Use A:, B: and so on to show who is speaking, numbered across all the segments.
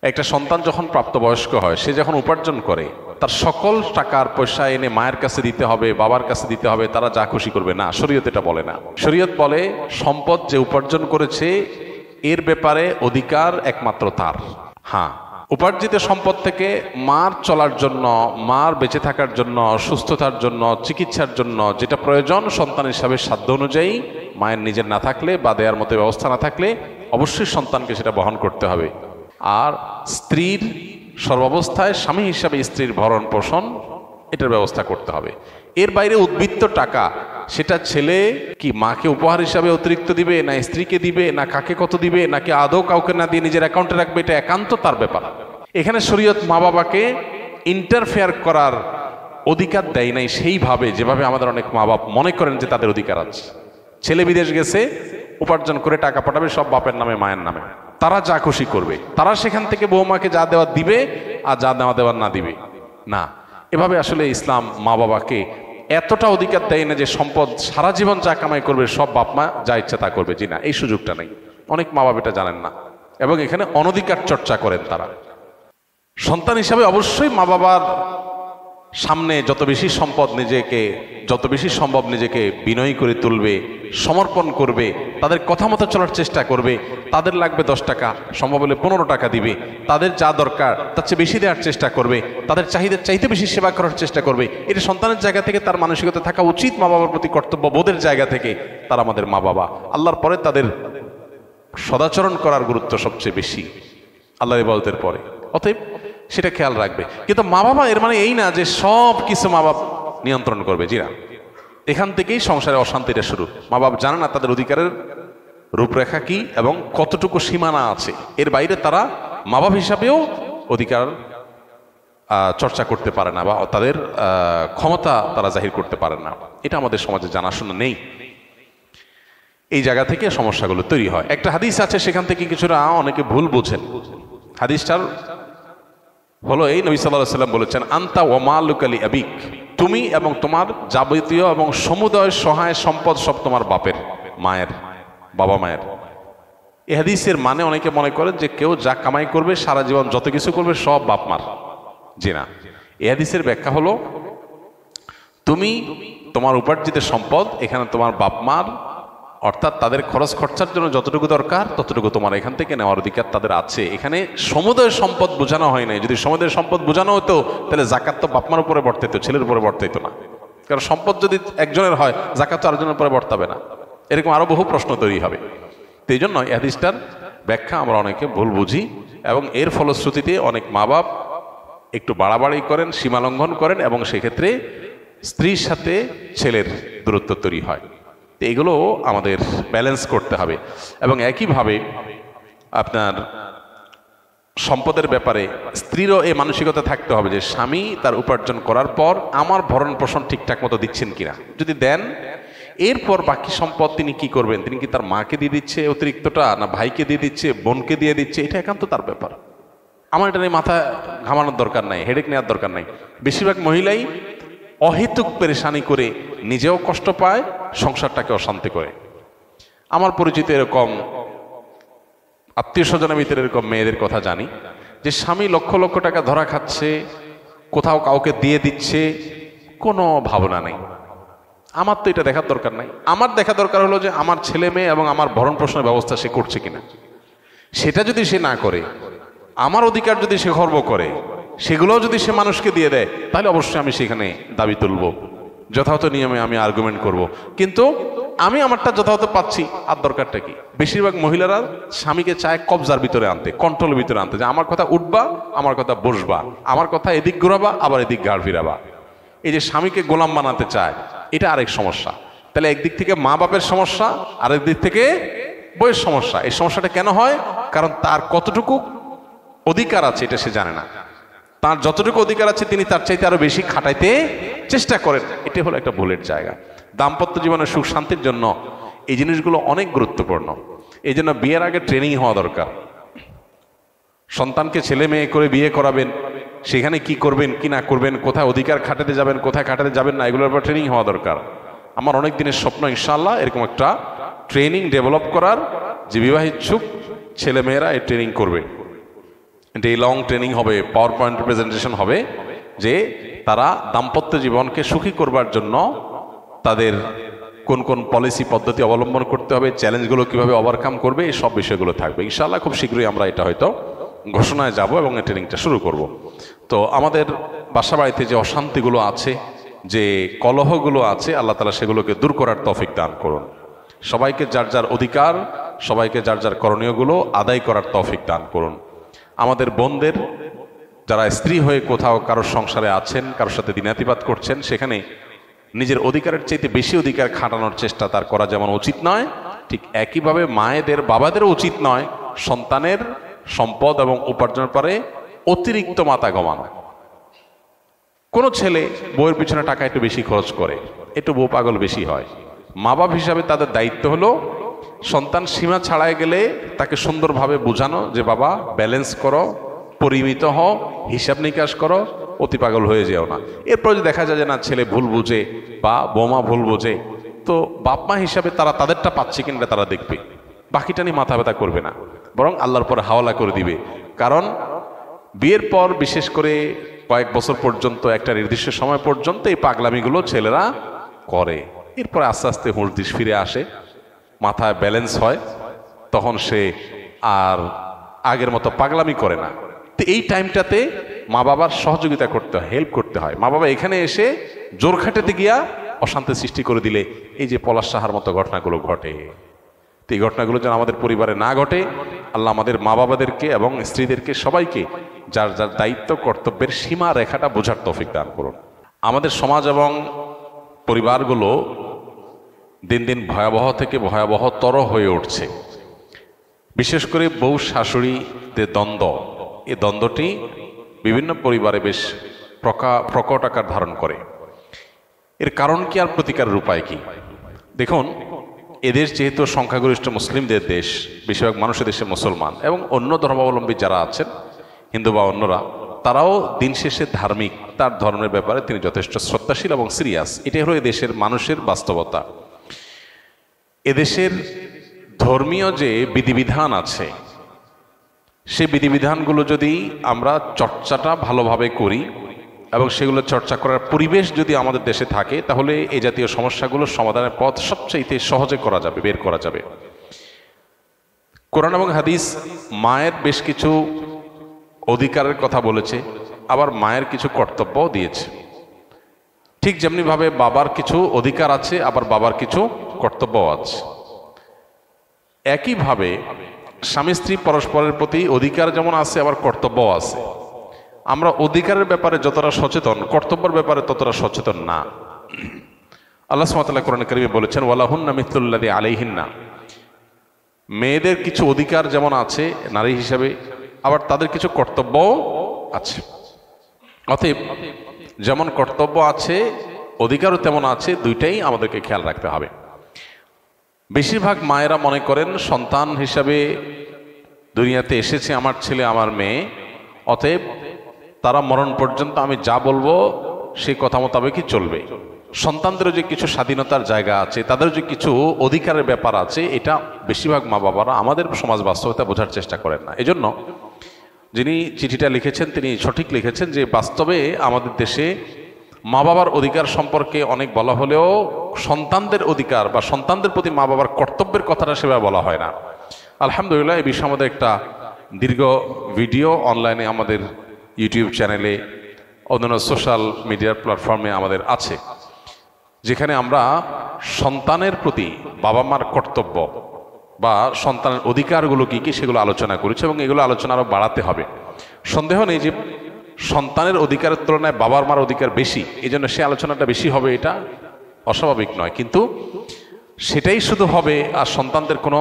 A: একটা সন্তান যখন প্রাপ্তবয়স্ক হয়, সে যখন উপার্জন করে, তার সকল টাকার পয়সা এনে মায়ের কাছে দিতে হবে, বাবার কাছে দিতে হবে, তারা যা খুশি করবে না। শরীয়ত এটা বলে না। শরীয়ত বলে সম্পদ যে উপার্জন করেছে এর ব্যাপারে অধিকার একমাত্র তার। হ্যাঁ, উপার্জিত সম্পদ থেকে মার চলার জন্য, মার বেঁচে থাকার জন্য, সুস্থতার জন্য, চিকিৎসার জন্য যেটা প্রয়োজন সন্তান হিসাবে সাধ্য অনুযায়ী, মায়ের নিজের না থাকলে বা দেওয়ার মতো ব্যবস্থা না থাকলে অবশ্যই সন্তানকে সেটা বহন করতে হবে। আর স্ত্রীর সর্বাবস্থায় স্বামী হিসাবে স্ত্রীর ভরণ পোষণ এটার ব্যবস্থা করতে হবে। এর বাইরে উদ্বৃত্ত টাকা সেটা ছেলে কি মাকে উপহার হিসাবে অতিরিক্ত দিবে, না স্ত্রীকে দিবে, না কাকে কত দিবে, নাকি আদৌ কাউকে না দিয়ে নিজের অ্যাকাউন্টে রাখবে, এটা একান্ত তার ব্যাপার। এখানে শরীয়ত মা বাবাকে ইন্টারফেয়ার করার অধিকার দেয় নাই সেইভাবে যেভাবে আমাদের অনেক মা বাপ মনে করেন যে তাদের অধিকার আছে। ছেলে বিদেশ গেছে, উপার্জন করে টাকা পাঠাবে সব বাপের নামে মায়ের নামে, তারা যা খুশি করবে, তারা সেখান থেকে বৌমাকে যা দেওয়ার দিবে আর যা দেওয়া দেওয়ার না দিবে না। এভাবে আসলে ইসলাম মা বাবাকে এতটা অধিকার দেয় না যে সম্পদ সারা জীবন যা কামাই করবে সব বাপ মা যা ইচ্ছা তা করবে। জি না, এই সুযোগটা নেই। অনেক মা বাবা এটা জানেন না এবং এখানে অনধিকার চর্চা করেন তারা। সন্তান হিসাবে অবশ্যই মা বাবার সামনে যত বেশি সম্ভব নিজেকে বিনয়ী করে তুলবে, সমর্পণ করবে, তাদের কথা মতো চলার চেষ্টা করবে। তাদের লাগবে 10 টাকা, সম্ভব হলে 15 টাকা দিবে। তাদের যা দরকার তার চেয়ে বেশি দেওয়ার চেষ্টা করবে, তাদের চাহিদার চাইতে বেশি সেবা করার চেষ্টা করবে। এটা সন্তানের জায়গা থেকে তার মানসিকতা থাকা উচিত। মা বাবার প্রতি কর্তব্য বোধের জায়গা থেকে তারা আমাদের মা বাবা। আল্লাহর পরে তাদের সদাচরণ করার গুরুত্ব সবচেয়ে বেশি আল্লাহর ইবাদতের পরে। অতএব সেটা খেয়াল রাখবে। কিন্তু মা বাবা এর মানে এই না যে সব কিছু মা বাবা নিয়ন্ত্রণ করবে। জি না, এখান থেকেই সংসারে অশান্তিটা শুরু। মা বাবা জানে না তাদের অধিকারের রূপরেখা কি এবং কতটুকু সীমানা আছে। এর বাইরে তারা মা বাবা হিসাবেও অধিকার চর্চা করতে পারে না বা তাদের ক্ষমতা তারা জাহির করতে পারে না। এটা আমাদের সমাজে জানাশোনা নেই। এই জায়গা থেকে সমস্যাগুলো তৈরি হয়। একটা হাদিস আছে, সেখান থেকে কিছুটা অনেকে ভুল বোঝেন। হাদিসটার হলো এই, নবী সাল্লাল্লাহু আলাইহি ওয়াসাল্লাম বলেছেন, আনতা ওয়া মালুকা লি আবিক, তুমি এবং তোমার যাবতীয় এবং সমুদয় সহায় সম্পদ সব তোমার বাপের, মায়ের, বাবা মায়ের। এই হাদিসের মানে অনেকে মনে করেন যে কেউ যা কামাই করবে সারা জীবন যত কিছু করবে সব বাপ মার। জি না, এই হাদিসের ব্যাখ্যা হলো তুমি তোমার উপার্জিত সম্পদ এখানে তোমার বাপ মার, অর্থাৎ তাদের খরচ খরচার জন্য যতটুকু দরকার ততটুকু তোমার এখান থেকে নেওয়ার অধিকার তাদের আছে। এখানে সমুদয় সম্পদ বোঝানো হয় নাই। যদি সমুদয় সম্পদ বোঝানো হতো তাহলে জাকাত তো বাপমার উপরে বর্তাইতো, ছেলের উপরে বর্তাইতো না। কারণ সম্পদ যদি একজনের হয়, জাকাত তো আরেকজনের উপরে বর্তাবে না। এরকম আরো বহু প্রশ্ন তৈরি হবে। তো এই জন্য এই হাদিসটার ব্যাখ্যা আমরা অনেকে ভুল বুঝি এবং এর ফলশ্রুতিতে অনেক মা বাপ একটু বাড়াবাড়ি করেন, সীমা লঙ্ঘন করেন এবং সেক্ষেত্রে স্ত্রীর সাথে ছেলের দূরত্ব তৈরি হয়। তো এগুলো আমাদের ব্যালেন্স করতে হবে। এবং একইভাবে আপনার সম্পদের ব্যাপারে স্ত্রীরও এই মানসিকতা থাকতে হবে যে স্বামী তার উপার্জন করার পর আমার ভরণ পোষণ ঠিকঠাক মতো দিচ্ছেন কিনা। যদি দেন, এরপর বাকি সম্পদ তিনি কি করবেন, তিনি কি তার মাকে দিয়ে দিচ্ছে অতিরিক্তটা, না ভাইকে দিয়ে দিচ্ছে, বোনকে দিয়ে দিচ্ছে, এটা একান্ত তার ব্যাপার। আমার এটা নিয়ে মাথা ঘামানোর দরকার নাই, হেডেক নেওয়ার দরকার নাই। বেশিরভাগ মহিলাই অহেতুক পেরেশানি করে নিজেও কষ্ট পায়, সংসারটাকে অশান্তি করে। আমার পরিচিত এরকম আত্মীয় স্বজনের ভিতরে এরকম মেয়েদের কথা জানি যে স্বামী লক্ষ লক্ষ টাকা ধরা খাচ্ছে, কোথাও কাউকে দিয়ে দিচ্ছে, কোনো ভাবনা নেই। আমার তো এটা দেখার দরকার নাই। আমার দেখা দরকার হলো যে আমার ছেলে মেয়ে এবং আমার ভরণ পোষণের ব্যবস্থা সে করছে কিনা। সেটা যদি সে না করে, আমার অধিকার যদি সে খর্ব করে, সেগুলোও যদি সে মানুষকে দিয়ে দেয়, তাহলে অবশ্যই আমি সেখানে দাবি তুলব, যথাযথ নিয়মে আমি আর্গুমেন্ট করব। কিন্তু আমি আমারটা যথাযথ পাচ্ছি, আর দরকারটা কি? বেশিরভাগ মহিলারা স্বামীকে চায় কবজার ভিতরে আনতে, কন্ট্রোলের ভিতরে আনতে, যে আমার কথা উঠবা, আমার কথা বসবা, আমার কথা এদিক ঘোরাবা, আবার এদিক ঘাড় ফিরাবা। এই যে স্বামীকে গোলাম বানাতে চায়, এটা আরেক সমস্যা। তাহলে একদিক থেকে মা বাপের সমস্যা, আরেক দিক থেকে বইয়ের সমস্যা। এই সমস্যাটা কেন হয়? কারণ তার কতটুকু অধিকার আছে এটা সে জানে না। তার যতটুকু অধিকার আছে তিনি তার চাইতে আরো বেশি খাটাইতে চেষ্টা করেন। এটা হলো একটা ভুলের জায়গা। দাম্পত্য জীবনের সুখ শান্তির জন্য এই জিনিসগুলো অনেক গুরুত্বপূর্ণ। এই জন্য বিয়ের আগে ট্রেনিং হওয়া দরকার। সন্তানকে ছেলে মেয়ে করে বিয়ে করাবেন, সেখানে কি করবেন কি না করবেন, কোথায় অধিকার খাটাতে যাবেন কোথায় খাটাতে যাবেন না, এগুলোর উপর ট্রেনিং হওয়া দরকার। আমার অনেক দিনের স্বপ্ন ইনশাআল্লাহ এরকম একটা ট্রেনিং ডেভেলপ করার, যে বিবাহ ইচ্ছুক ছেলে মেয়েরা এই ট্রেনিং করবে। ডে লং ট্রেনিং হবে, পাওয়ার পয়েন্ট প্রেজেন্টেশন হবে যে তারা দাম্পত্য জীবনকে সুখী করবার জন্য তাদের কোন কোন পলিসি পদ্ধতি অবলম্বন করতে হবে, চ্যালেঞ্জগুলো কিভাবে ওভারকাম করবে, এই সব বিষয়গুলো থাকবে। ইনশাআল্লাহ খুব শীঘ্রই আমরা এটা হয়তো ঘোষণায় যাব এবং এই ট্রেনিংটা শুরু করব। তো আমাদের বাসা বাড়িতে যে অশান্তিগুলো আছে, যে কলহগুলো আছে, আল্লাহ তাআলা সেগুলোকে দূর করার তৌফিক দান করুন। সবাইকে যার যার অধিকার, সবাইকে যার যার করণীয়গুলো আদায় করার তৌফিক দান করুন। আমাদের বোনদের যারা স্ত্রী হয়ে কোথাও কারোর সংসারে আছেন, কারোর সাথে দিনাতিপাত করছেন, সেখানে নিজের অধিকারের চাইতে বেশি অধিকার খাটানোর চেষ্টা তার করা যেমন উচিত নয়, ঠিক একইভাবে মায়েদের বাবাদেরও উচিত নয় সন্তানের সম্পদ এবং উপার্জনের পরে অতিরিক্ত মাথা গমানো। কোনো ছেলে বউয়ের পিছনে টাকা একটু বেশি খরচ করে, একটু বউ পাগল বেশি হয়। মা বাবা হিসাবে তাদের দায়িত্ব হলো সন্তান সীমা ছাড়াই গেলে তাকে সুন্দরভাবে বোঝানো যে বাবা ব্যালেন্স করো, পরিমিত হও, হিসাব নিকাশ করো, অতি পাগল হয়ে যেও না। এরপর যদি দেখা যায় যে না ছেলে ভুল বুঝে বা বৌমা ভুল বোঝে, তো বাপ মা হিসাবে তারা তাদেরটা পাচ্ছে কিনা তারা দেখবে, বাকিটা নিয়ে মাথা ব্যথা করবে না, বরং আল্লাহর পরে হাওলা করে দিবে। কারণ বিয়ের পর বিশেষ করে কয়েক বছর পর্যন্ত, একটা নির্দিষ্ট সময় পর্যন্ত এই পাগলামিগুলো ছেলেরা করে। এরপরে আস্তে আস্তে হুঁশ দিশ ফিরে আসে, মাথায় ব্যালেন্স হয়, তখন সে আর আগের মতো পাগলামি করে না। তো এই টাইমটাতে মা বাবার সহযোগিতা করতে হয়, হেল্প করতে হয়। মা বাবা এখানে এসে জোর খাটাতে গিয়া অশান্তি সৃষ্টি করে দিলে এই যে পলাশ সাহার মতো ঘটনাগুলো ঘটে। তো এই ঘটনাগুলো যেন আমাদের পরিবারে না ঘটে, আল্লাহ আমাদের মা বাবাদেরকে এবং স্ত্রীদেরকে সবাইকে যার যার দায়িত্ব কর্তব্যের সীমা রেখাটা বোঝার তৌফিক দান করুন। আমাদের সমাজ এবং পরিবারগুলো দিন দিন ভয়াবহ থেকে ভয়াবহতর হয়ে উঠছে। বিশেষ করে বউ শাশুড়িদের দ্বন্দ্ব, এই দ্বন্দ্বটি বিভিন্ন পরিবারে বেশ প্রকট আকার ধারণ করে। এর কারণ কি আর প্রতিকারের উপায় কি? দেখুন, এদেশ যেহেতু সংখ্যাগরিষ্ঠ মুসলিমদের দেশ, বেশিরভাগ মানুষের দেশে মুসলমান এবং অন্য ধর্মাবলম্বী যারা আছেন, হিন্দু বা অন্যরা, তারাও দিন শেষে ধার্মিক, তার ধর্মের ব্যাপারে তিনি যথেষ্ট শ্রদ্ধাশীল এবং সিরিয়াস। এটাই হলো এদেশের মানুষের বাস্তবতা। এদেশের ধর্মীয় যে বিধিবিধান আছে, সে বিধিবিধানগুলো যদি আমরা চর্চাটা ভালোভাবে করি এবং সেগুলো চর্চা করার পরিবেশ যদি আমাদের দেশে থাকে, তাহলে এই জাতীয় সমস্যাগুলোর সমাধানের পথ সবচেয়ে সহজে করা যাবে, বের করা যাবে। কোরআন এবং হাদিস মায়ের বেশ কিছু অধিকারের কথা বলেছে, আবার মায়ের কিছু কর্তব্যও দিয়েছে। ঠিক যেমনিভাবে বাবার কিছু অধিকার আছে, আবার বাবার কিছু কর্তব্যও আছে। একইভাবে স্বামী স্ত্রী পরস্পরের প্রতি অধিকার যেমন আছে, আবার কর্তব্যও আছে। আমরা অধিকারের ব্যাপারে যতটা সচেতন, কর্তব্যের ব্যাপারে ততটা সচেতন না। আল্লাহ সুবহানাহু ওয়া তাআলা কোরআনে কারীমে বলেছেন, ওয়ালাহুন্না মিসলুল্লাযী আলাইহিন্না, মেয়েদের কিছু অধিকার যেমন আছে নারী হিসাবে, আবার তাদের কিছু কর্তব্যও আছে। অতএব যেমন কর্তব্য আছে, অধিকারও তেমন আছে, দুইটাই আমাদেরকে খেয়াল রাখতে হবে। বেশিরভাগ মায়েরা মনে করেন সন্তান হিসাবে দুনিয়াতে এসেছে আমার ছেলে আমার মেয়ে, অতএব তারা মরণ পর্যন্ত আমি যা বলবো সেই কথা মোতাবেকই চলবে। সন্তানদেরও যে কিছু স্বাধীনতার জায়গা আছে, তাদের যে কিছু অধিকারের ব্যাপার আছে, এটা বেশিরভাগ মা বাবারা আমাদের সমাজ বাস্তবতা বোঝার চেষ্টা করেন না। এজন্য যিনি চিঠিটা লিখেছেন তিনি সঠিক লিখেছেন যে বাস্তবে আমাদের দেশে মা বাবার অধিকার সম্পর্কে অনেক বলা হলেও সন্তানদের অধিকার বা সন্তানদের প্রতি মা বাবার কর্তব্যের কথাটা সেভাবে বলা হয় না। আলহামদুলিল্লাহ, এই বিষয়ে আমাদের একটা দীর্ঘ ভিডিও অনলাইনে আমাদের ইউটিউব চ্যানেলে, অন্যান্য সোশ্যাল মিডিয়ার প্ল্যাটফর্মে আমাদের আছে, যেখানে আমরা সন্তানের প্রতি বাবা মার কর্তব্য বা সন্তানের অধিকারগুলো কী কী সেগুলো আলোচনা করেছি এবং এগুলো আলোচনা আরও বাড়াতে হবে। সন্দেহ নেই যে সন্তানের অধিকারের তুলনায় বাবার মার অধিকার বেশি, এই জন্য সে আলোচনাটা বেশি হবে, এটা অস্বাভাবিক নয়। কিন্তু সেটাই শুধু হবে আর সন্তানদের কোনো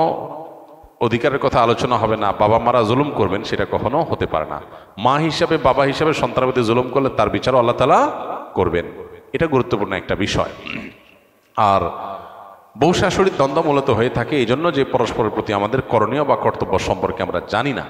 A: অধিকারের কথা আলোচনা হবে না, বাবা মারা জুলুম করবেন, সেটা কখনো হতে পারে না। মা হিসাবে বাবা হিসাবে সন্তানের প্রতি জুলুম করলে তার বিচারও আল্লাহ তাআলা করবেন, এটা গুরুত্বপূর্ণ একটা বিষয়। আর বউ শাশুড়ির দ্বন্দ্ব মূলত হয়ে থাকে এই জন্য যে পরস্পরের প্রতি আমাদের করণীয় বা কর্তব্য সম্পর্কে আমরা জানি না।